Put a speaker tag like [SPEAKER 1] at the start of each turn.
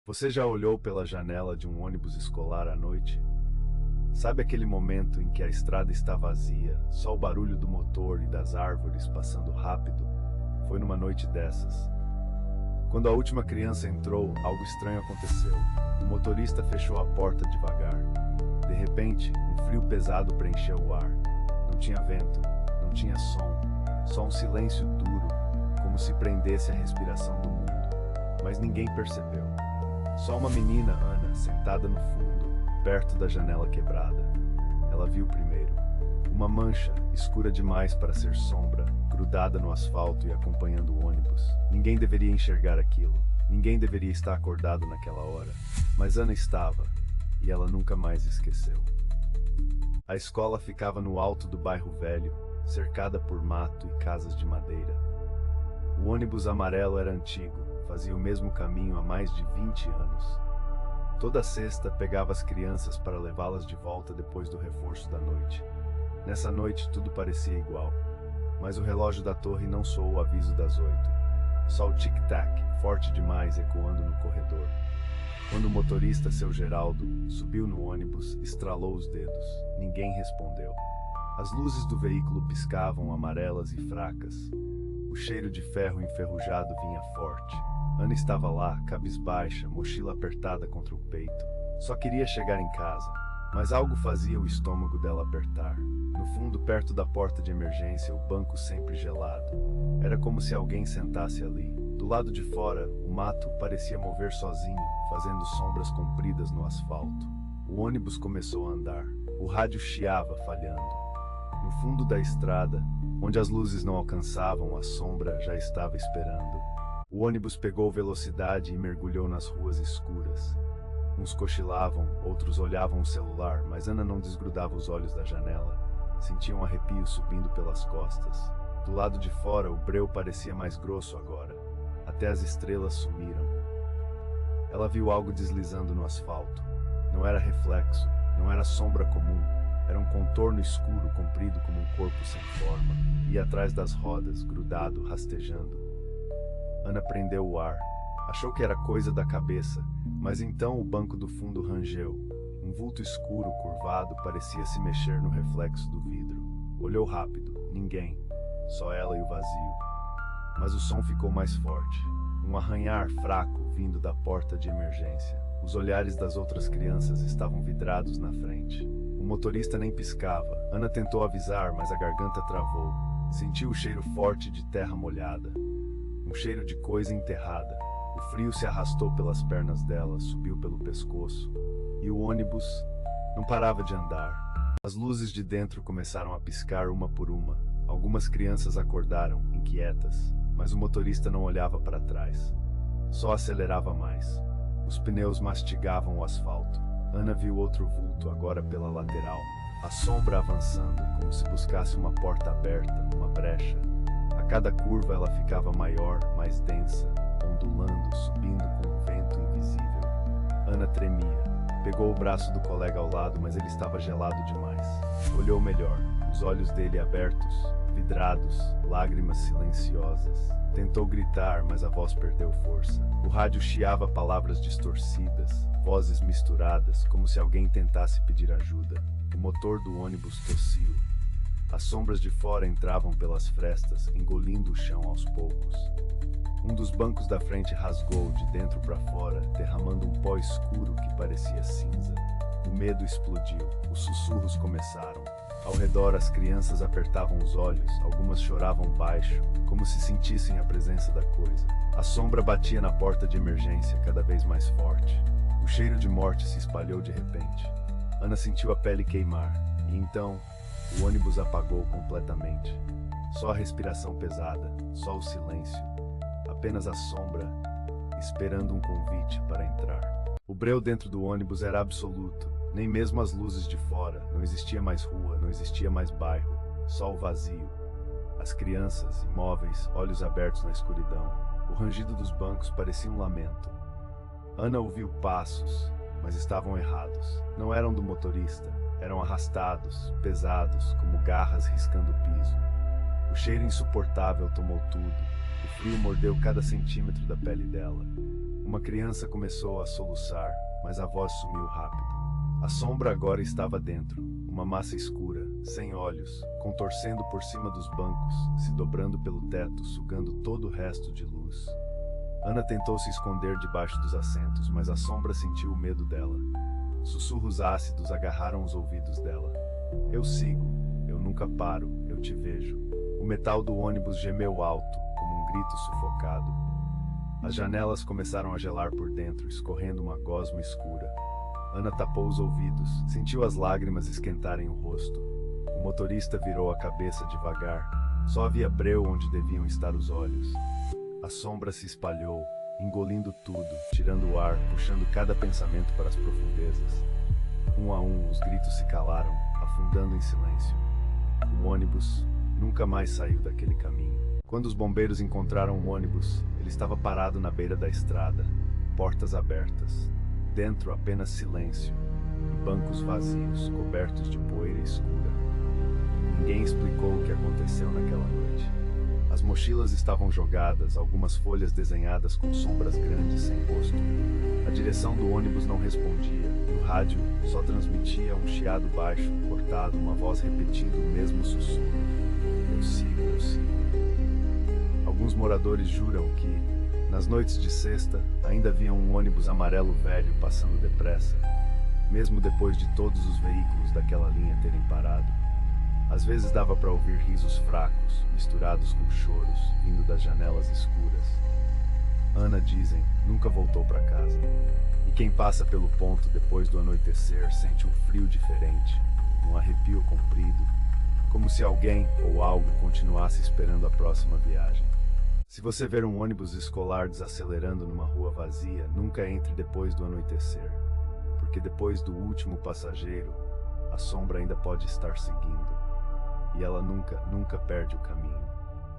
[SPEAKER 1] Você já olhou pela janela de um ônibus escolar à noite? Sabe aquele momento em que a estrada está vazia, só o barulho do motor e das árvores passando rápido? Foi numa noite dessas. Quando a última criança entrou, algo estranho aconteceu. O motorista fechou a porta devagar. De repente, um frio pesado preencheu o ar. Não tinha vento, não tinha som, só um silêncio duro, como se prendesse a respiração do mundo. Mas ninguém percebeu. Só uma menina, Ana, sentada no fundo, perto da janela quebrada. Ela viu primeiro. Uma mancha, escura demais para ser sombra, grudada no asfalto e acompanhando o ônibus. Ninguém deveria enxergar aquilo. Ninguém deveria estar acordado naquela hora. Mas Ana estava, e ela nunca mais esqueceu. A escola ficava no alto do bairro velho, cercada por mato e casas de madeira. O ônibus amarelo era antigo, fazia o mesmo caminho há mais de 20 anos. Toda sexta pegava as crianças para levá-las de volta depois do reforço da noite. Nessa noite tudo parecia igual, mas o relógio da torre não soou o aviso das 8. Só o tic-tac, forte demais, ecoando no corredor. Quando o motorista, seu Geraldo, subiu no ônibus, estralou os dedos. Ninguém respondeu. As luzes do veículo piscavam amarelas e fracas. O cheiro de ferro enferrujado vinha forte. Ana estava lá, cabisbaixa, mochila apertada contra o peito. Só queria chegar em casa, mas algo fazia o estômago dela apertar. No fundo, perto da porta de emergência, o banco sempre gelado. Era como se alguém sentasse ali. Do lado de fora, o mato parecia mover sozinho, fazendo sombras compridas no asfalto. O ônibus começou a andar. O rádio chiava, falhando. No fundo da estrada, onde as luzes não alcançavam, a sombra já estava esperando. O ônibus pegou velocidade e mergulhou nas ruas escuras. Uns cochilavam, outros olhavam o celular, mas Ana não desgrudava os olhos da janela. Sentia um arrepio subindo pelas costas. Do lado de fora, o breu parecia mais grosso agora. Até as estrelas sumiram. Ela viu algo deslizando no asfalto. Não era reflexo, não era sombra comum. Era um contorno escuro, comprido como um corpo sem forma. Ia atrás das rodas, grudado, rastejando. Ana prendeu o ar. Achou que era coisa da cabeça, mas então o banco do fundo rangeu. Um vulto escuro, curvado, parecia se mexer no reflexo do vidro. Olhou rápido. Ninguém. Só ela e o vazio. Mas o som ficou mais forte. Um arranhar fraco vindo da porta de emergência. Os olhares das outras crianças estavam vidrados na frente. O motorista nem piscava. Ana tentou avisar, mas a garganta travou. Sentiu o cheiro forte de terra molhada. Um cheiro de coisa enterrada. O frio se arrastou pelas pernas dela, subiu pelo pescoço. E o ônibus não parava de andar. As luzes de dentro começaram a piscar uma por uma. Algumas crianças acordaram, inquietas, mas o motorista não olhava para trás. Só acelerava mais. Os pneus mastigavam o asfalto. Ana viu outro vulto, agora pela lateral. A sombra avançando, como se buscasse uma porta aberta, uma brecha. A cada curva ela ficava maior, mais densa, ondulando, subindo com um vento invisível. Ana tremia. Pegou o braço do colega ao lado, mas ele estava gelado demais. Olhou melhor, os olhos dele abertos, vidrados, lágrimas silenciosas. Tentou gritar, mas a voz perdeu força. O rádio chiava palavras distorcidas, vozes misturadas, como se alguém tentasse pedir ajuda. O motor do ônibus tossiu. As sombras de fora entravam pelas frestas, engolindo o chão aos poucos. Um dos bancos da frente rasgou de dentro para fora, derramando um pó escuro que parecia cinza. O medo explodiu. Os sussurros começaram. Ao redor, as crianças apertavam os olhos, algumas choravam baixo, como se sentissem a presença da coisa. A sombra batia na porta de emergência, cada vez mais forte. O cheiro de morte se espalhou de repente. Ana sentiu a pele queimar, e então o ônibus apagou completamente. Só a respiração pesada, só o silêncio. Apenas a sombra, esperando um convite para entrar. O breu dentro do ônibus era absoluto. Nem mesmo as luzes de fora. Não existia mais rua, não existia mais bairro. Só o vazio. As crianças, imóveis, olhos abertos na escuridão. O rangido dos bancos parecia um lamento. Ana ouviu passos, mas estavam errados. Não eram do motorista. Eram arrastados, pesados, como garras riscando o piso. O cheiro insuportável tomou tudo. O frio mordeu cada centímetro da pele dela. Uma criança começou a soluçar, mas a voz sumiu rápido. A sombra agora estava dentro, uma massa escura, sem olhos, contorcendo por cima dos bancos, se dobrando pelo teto, sugando todo o resto de luz. Ana tentou se esconder debaixo dos assentos, mas a sombra sentiu o medo dela. Sussurros ácidos agarraram os ouvidos dela. Eu sigo, eu nunca paro, eu te vejo. O metal do ônibus gemeu alto, como um grito sufocado. As janelas começaram a gelar por dentro, escorrendo uma gosma escura. Ana tapou os ouvidos, sentiu as lágrimas esquentarem o rosto. O motorista virou a cabeça devagar. Só havia breu onde deviam estar os olhos. A sombra se espalhou, engolindo tudo, tirando o ar, puxando cada pensamento para as profundezas. Um a um, os gritos se calaram, afundando em silêncio. O ônibus nunca mais saiu daquele caminho. Quando os bombeiros encontraram o ônibus, ele estava parado na beira da estrada, portas abertas. Dentro apenas silêncio e bancos vazios, cobertos de poeira escura. Ninguém explicou o que aconteceu naquela noite. As mochilas estavam jogadas, algumas folhas desenhadas com sombras grandes sem rosto. A direção do ônibus não respondia, e o rádio só transmitia um chiado baixo, cortado, uma voz repetindo o mesmo sussurro. Eu sigo, eu sigo. Alguns moradores juram que, nas noites de sexta, ainda havia um ônibus amarelo velho passando depressa, mesmo depois de todos os veículos daquela linha terem parado. Às vezes dava para ouvir risos fracos, misturados com choros, vindo das janelas escuras. Ana, dizem, nunca voltou para casa. E quem passa pelo ponto depois do anoitecer sente um frio diferente, um arrepio comprido, como se alguém ou algo continuasse esperando a próxima viagem. Se você ver um ônibus escolar desacelerando numa rua vazia, nunca entre depois do anoitecer, porque depois do último passageiro, a sombra ainda pode estar seguindo, e ela nunca perde o caminho.